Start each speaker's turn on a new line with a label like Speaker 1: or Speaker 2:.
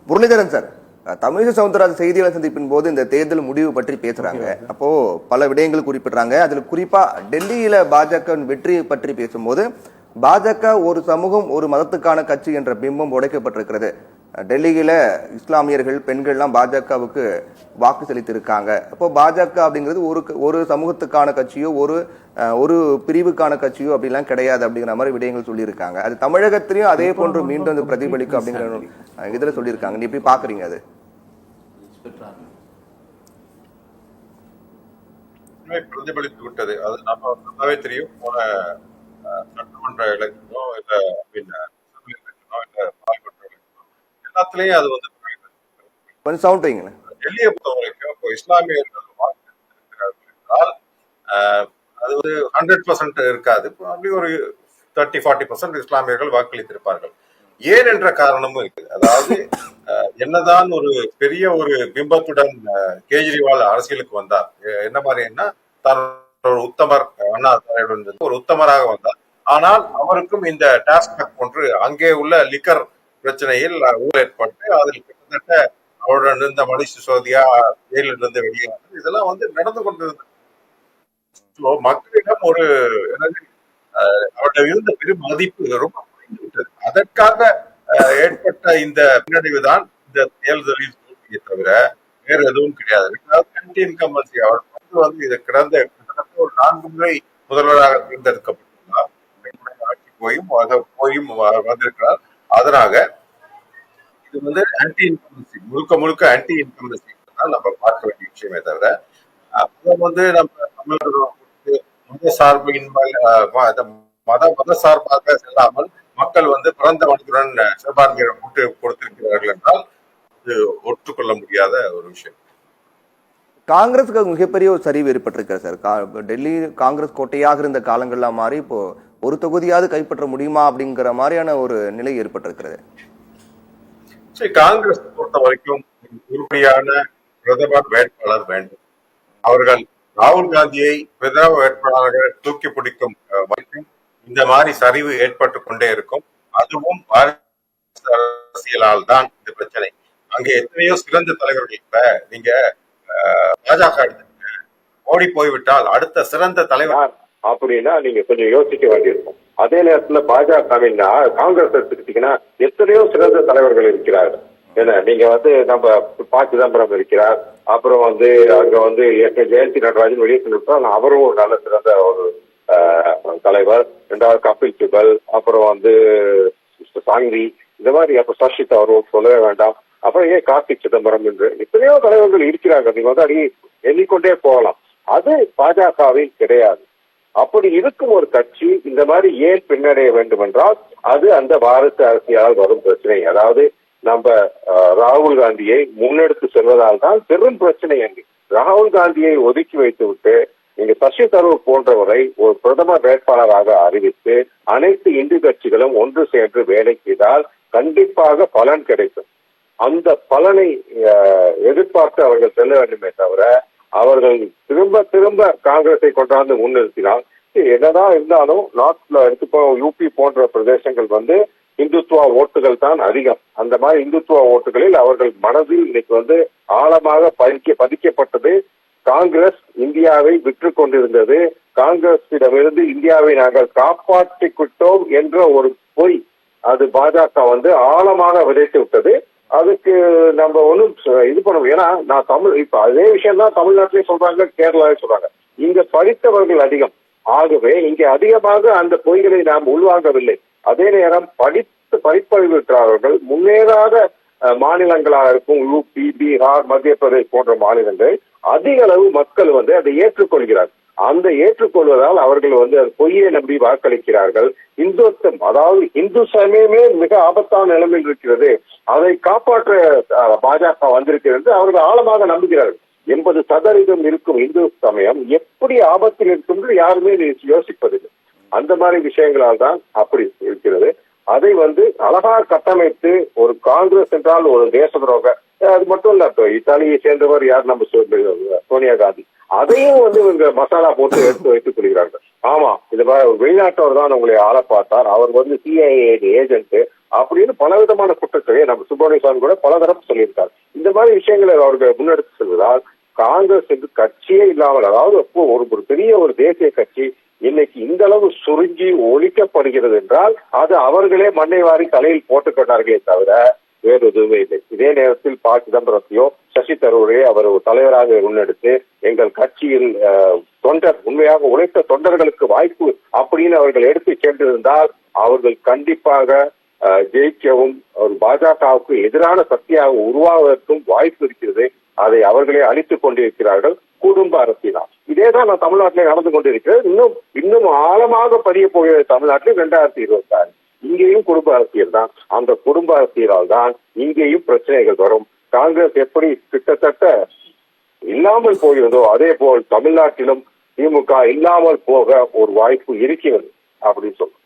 Speaker 1: Muralidharan sir, Tamilisai Soundararajan செய்தியாளர் சந்திப்பின் போது இந்த தேர்தல் முடிவு பற்றி பேசுறாங்க. அப்போ பல விடயங்கள் குறிப்பிடுறாங்க. அதுல குறிப்பா டெல்லியில பாஜக வெற்றி பற்றி பேசும்போது பாஜக ஒரு சமூகம் ஒரு மதத்துக்கான கட்சி என்ற பிம்பம் உடைக்கப்பட்டிருக்கிறது. டெல்லியில இஸ்லாமியர்கள் பெண்கள்லாம் பாஜகவுக்கு வாக்கு செலுத்தியிருக்காங்க. அப்போ பாஜக அப்படிங்கிறது ஒரு சமூகத்துக்கான கட்சியோ ஒரு பிரிவுக்கான கட்சியோ அப்படிலாம் கிடையாது அப்படிங்கிற மாதிரி விடயங்கள் சொல்லியிருக்காங்க. அது தமிழகத்திலையும் அதே போன்று மீண்டும் அந்த பிரதிபலிக்கும் அப்படிங்கிற இதுல சொல்லியிருக்காங்க. நீ எப்படி பாக்குறீங்க? அது
Speaker 2: பிரதிபலித்து விட்டது. அது நம்ம நல்லாவே தெரியும். போன சட்டமன்ற எலெக்ஷனோ இல்ல பார்லிமெண்ட் எலெக்ஷனோ எல்லாத்துலயும் அது வந்து
Speaker 1: கொஞ்சம் சவுண்ட் வைங்க.
Speaker 2: டெல்லியை பொறுத்த வரைக்கும் இப்போ இஸ்லாமியர்கள் வாக்களித்திருக்கிறார்கள் என்றால் அது வந்து 100% இருக்காது. அப்படி ஒரு 30-40% இஸ்லாமியர்கள் வாக்களித்திருப்பார்கள். ஏன் என்ற காரணமும் இருக்கு. அதாவது என்னதான் ஒரு பெரிய ஒரு பிம்பத்துடன் கேஜ்ரிவால் அரசியலுக்கு வந்தார், என்ன மாதிரின்னா தான் ஒரு உத்தமர், அண்ணா ஒரு உத்தமராக வந்தார். ஆனால் அவருக்கும் இந்த டாஸ்மாக் போன்று அங்கே உள்ள லிக்கர் பிரச்சனையில் ஊழல் ஏற்பட்டு அதில் கிட்டத்தட்ட அவருடன் இருந்த மணிஷ் சிசோதியா ஜெயிலில் இருந்து வெளியேறது இதெல்லாம் வந்து நடந்து கொண்டிருந்தது. மக்களிடம் ஒரு அவருடைய இருந்த பெரும் மதிப்பு ரொம்ப குறைந்து விட்டது. அதற்காக ஏற்பட்ட இந்த பின்னடைவு தான் இந்த தேர்தலில் தோல்வியை தவிர வேறு எதுவும் கிடையாது. இன்கம்பன்சி அவர் வந்து இது கிடந்த கிட்டத்தட்ட ஒரு 4 முறை முதல்வராக தேர்ந்தெடுக்கப்பட்டுள்ளார். ஆட்சி போயும் வந்திருக்கிறார். அதனாக இது வந்து ஆன்டி இன்கம்பன்சி, முழுக்க ஆன்டி இன்கம்பன்சி தான் நம்ம பார்க்க வேண்டிய விஷயமே தவிர வந்து நம்ம தமிழர்களுக்கு மத சார்பாக செல்லாமல் மக்கள் வந்து பிறந்த மனதுடன் சிறுபான்மையை கூட்டு கொடுத்திருக்கிறார்கள் என்றால் இது ஒற்றுக்கொள்ள முடியாத ஒரு விஷயம்.
Speaker 1: காங்கிரஸுக்கு மிகப்பெரிய ஒரு சரிவு ஏற்பட்டிருக்காரு சார். டெல்லி காங்கிரஸ் கோட்டையாக இருந்த காலங்கள்லாம் மாறி இப்போ ஒரு தொகுதியாவது கைப்பற்ற முடியுமா அப்படிங்கிற மாதிரியான ஒரு நிலை ஏற்பட்டிருக்கிறது.
Speaker 2: காங்கிரஸ் பொறுத்த வரைக்கும் உறுதியான பிரதமர் வேட்பாளர் வேண்டும். அவர்கள் ராகுல் காந்தியை பிரதம வேட்பாளர்கள் தூக்கி பிடிக்கும் வரைக்கும் இந்த மாதிரி சரிவு ஏற்பட்டு கொண்டே இருக்கும். அதுவும் அரசியலால் தான் இந்த பிரச்சனை. அங்கே எத்தனையோ சிறந்த தலைவர்கள், இப்ப நீங்க பாஜக எடுத்துக்க, மோடி போய்விட்டால் அடுத்த சிறந்த தலைவர்
Speaker 3: அப்படின்னா நீங்க கொஞ்சம் யோசிக்க வேண்டியிருக்கும். அதே நேரத்துல பாஜகவின் காங்கிரஸ் எடுத்துக்கிட்டீங்கன்னா எத்தனையோ சிறந்த தலைவர்கள் இருக்கிறார்கள். ஏன்னா நீங்க வந்து நம்ம ப. சிதம்பரம் இருக்கிறார், அப்புறம் வந்து அங்க வந்து ஜெயந்தி நடராஜன் வெளியே சொல்லிவிட்டால் அவரும் ஒரு நல்ல சிறந்த ஒரு தலைவர். 2வது கபில் சிபல், அப்புறம் வந்து சாங்வி, இந்த மாதிரி அப்ப சர்ஷித் அவர் சொல்லவே வேண்டாம். அப்புறம் ஏன் கார்த்திக் சிதம்பரம் என்று எத்தனையோ தலைவர்கள் இருக்கிறார்கள். நீங்க வந்து அடி எண்ணிக்கொண்டே போகலாம். அது பாஜகவில் கிடையாது. அப்படி இருக்கும் ஒரு கட்சி இந்த மாதிரி ஏன் பின்னடைய வேண்டும் என்றால் அது அந்த பாரத அரசியலால் வரும் பிரச்சனை. அதாவது நம்ம ராகுல் காந்தியை முன்னெடுத்து செல்வதால் தான் பெரும் பிரச்சனை. அங்கு ராகுல் காந்தியை ஒதுக்கி வைத்து விட்டு நீங்க சசி தரூர் போன்றவரை ஒரு பிரதமர் வேட்பாளராக அறிவித்து அனைத்து இந்து கட்சிகளும் ஒன்று சேர்ந்து வேலை செய்தால் கண்டிப்பாக பலன் கிடைக்கும். அந்த பலனை எதிர்பார்த்து அவர்கள் செல்ல வேண்டுமே தவிர அவர்கள் திரும்ப காங்கிரஸை கொண்டாந்து முன்னிறுத்தினால், என்னதான் இருந்தாலும் நார்த்ல எடுத்துப்போ யூபி போன்ற பிரதேசங்கள் வந்து இந்துத்துவ ஓட்டுகள் தான் அதிகம். அந்த மாதிரி இந்துத்துவ ஓட்டுகளில் அவர்கள் மனதில் இன்னைக்கு வந்து ஆழமாக பதிக்கப்பட்டது. காங்கிரஸ் இந்தியாவை விற்று கொண்டிருந்தது. காங்கிரஸிடமிருந்து இந்தியாவை நாங்கள் காப்பாற்றிக் விட்டோம் என்ற ஒரு பொய் அது பாஜக வந்து ஆழமாக விதைத்து விட்டது. அதுக்கு நம்ம ஒன்றும் இது பண்ணணும். ஏன்னா நான் இப்ப அதே விஷயம் தான் தமிழ்நாட்டிலேயே சொல்றாங்க, கேரளாவே சொல்றாங்க. இங்க படித்தவர்கள் அதிகம். ஆகவே இங்க அதிகமாக அந்த பொய்களை நாம் உள்வாங்கவில்லை. அதே நேரம் படிப்பறிவு இருக்கிறவர்கள் முன்னேறாத மாநிலங்களாக இருக்கும் யூபி, பீகார், மத்திய பிரதேஷ் போன்ற மாநிலங்கள் அதிக அளவு மக்கள் வந்து அதை ஏற்றுக்கொள்கிறார்கள். அந்த ஏற்றுக்கொள்வதால் அவர்கள் வந்து அது பொய்யை நம்பி வாக்களிக்கிறார்கள். இந்துத்துவம், அதாவது இந்து சமயமே மிக ஆபத்தான நிலைமையில் இருக்கிறது, அதை காப்பாற்ற பாஜக வந்திருக்கிறது அவர்கள் ஆழமாக நம்புகிறார்கள். 80% இருக்கும் இந்து சமயம் எப்படி ஆபத்தில் இருக்கும் என்று யாருமே யோசிப்பதில்லை. அந்த மாதிரி விஷயங்களால் தான் அப்படி இருக்கிறது. அதை வந்து அழகாக கட்டமைத்து ஒரு காங்கிரஸ் என்றால் ஒரு தேச துரோக, அது மட்டும் இல்ல, இத்தாலியை சேர்ந்தவர் யார், நம்ம சோனியா காந்தி, அதையும் வந்து இவங்க மசாலா போட்டு எடுத்து வைத்துக் கொள்கிறார்கள். ஆமா, இது வெளிநாட்டவர் தான் உங்களை ஆள பார்த்தார், அவர் வந்து சிஐஏ ஏஜென்ட், அப்படின்னு பலவிதமான குற்றச்சாட்டை நம்ம சுப்பிரமணிய சுவாமி கூட பல தரப்பு சொல்லியிருக்காரு. இந்த மாதிரி விஷயங்களை அவர்கள் முன்னெடுத்து செல்வதால் காங்கிரஸ் கட்சியே இல்லாமல், அதாவது ஒரு பெரிய ஒரு தேசிய கட்சி இன்னைக்கு இந்த அளவு சுருங்கி ஒழிக்கப்படுகிறது என்றால் அது அவர்களே மண்ணை வாரி தலையில் போட்டுக் கொண்டார்களே தவிர வேறு எதுவுமே இல்லை. இதே நேரத்தில் ப. சிதம்பரத்தையோ சசி தரூரையோ அவர் ஒரு தலைவராக முன்னெடுத்து எங்கள் கட்சியில் தொண்டர் உண்மையாக உழைத்த தொண்டர்களுக்கு வாய்ப்பு அப்படின்னு அவர்கள் எடுத்து சென்றிருந்தால் அவர்கள் கண்டிப்பாக ஜெயிக்கவும் ஒரு பாஜகவுக்கு எதிரான சக்தியாக உருவாவதற்கும் வாய்ப்பு இருக்கிறது. அதை அவர்களே அழித்துக் கொண்டிருக்கிறார்கள் குடும்ப அரசியலால். இதேதான் நான் தமிழ்நாட்டிலே நடந்து கொண்டிருக்கிறது. இன்னும் ஆழமாக பதிய போகிறது தமிழ்நாட்டில் 2026. இங்கேயும் குடும்ப அரசியல் தான். அந்த குடும்ப அரசியலால் தான் இங்கேயும் பிரச்சனைகள் வரும். காங்கிரஸ் எப்படி கிட்டத்தட்ட இல்லாமல் போகிறதோ அதே போல் தமிழ்நாட்டிலும் திமுக இல்லாமல் போக ஒரு வாய்ப்பு இருக்கிறது அப்படின்னு சொல்றோம்.